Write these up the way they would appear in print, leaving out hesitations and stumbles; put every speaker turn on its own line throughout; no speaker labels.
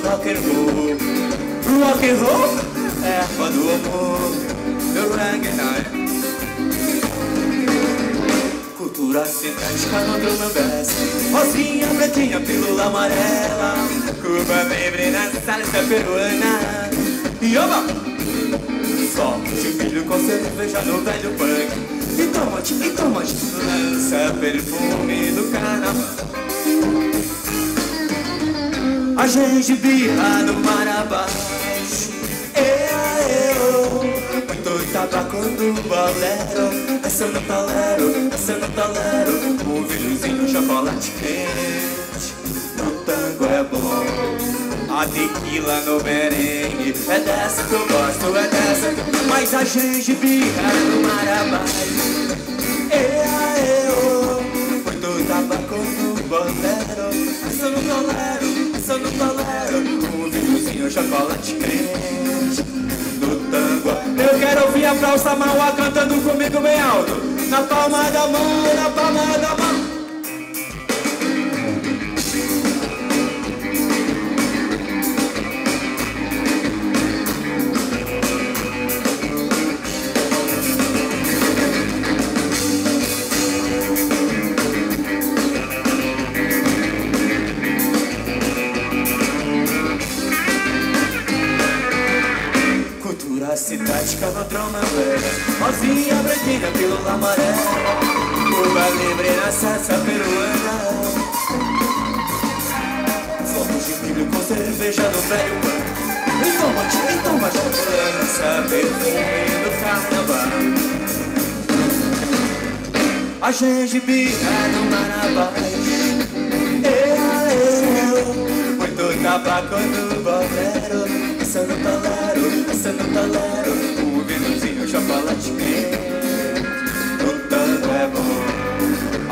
rock and roll. Rock and roll, erva do amor, do reggae. Cultura sintética no drum and bass. Rosinha, pretinha, pílula amarela. Cuba livre na salsa peruana. E oba! Só de milho com cerveja no velho punk. E tomate, lança perfume do carnaval. A gengibirra no mar abaixo. Muito tabaco no bolero. Essa no talero. Um vinhozinho, chocolate quente. No tango é bom. A tequila no merengue. É dessa que eu gosto, é dessa que eu... Mas a gengibirra no mar abaixo. Muito tabaco no bolero. Essa eu não tolero. Um vinhozinho, chocolate quente. No tango. Eu quero ouvir a Praça Mauá cantando comigo bem alto. Na palma da mão, na palma da mão. Sintética no drum and bass. Rosinha, branquinha, pílula amarela. Cuba livre na salsa peruana. Fogos de milho com cerveja no velho punk. E tomate, lança perfume do carnaval. A gengibirra no mar abaixo. Muito tabaco no bolero. Essa no talero. Um vinhozinho, chocolate quente. O tango é bom.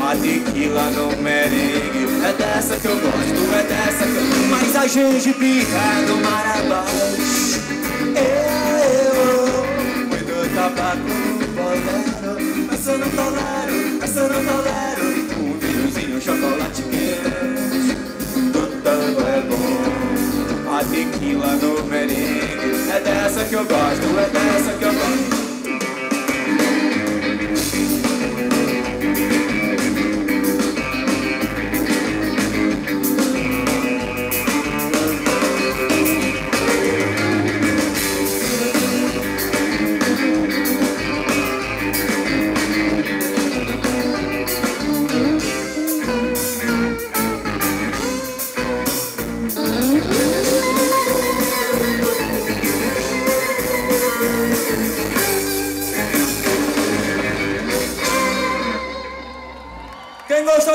A tequila no merengue. É dessa que eu gosto, é dessa que eu... Mas a gengibirra no mar abaixo. Muito tabaco no bolero. Essa no talero. Um vinhozinho, chocolate quente. O tango é bom. A tequila no merengue. É dessa que eu gosto, é dessa que eu gosto. Quem gostou?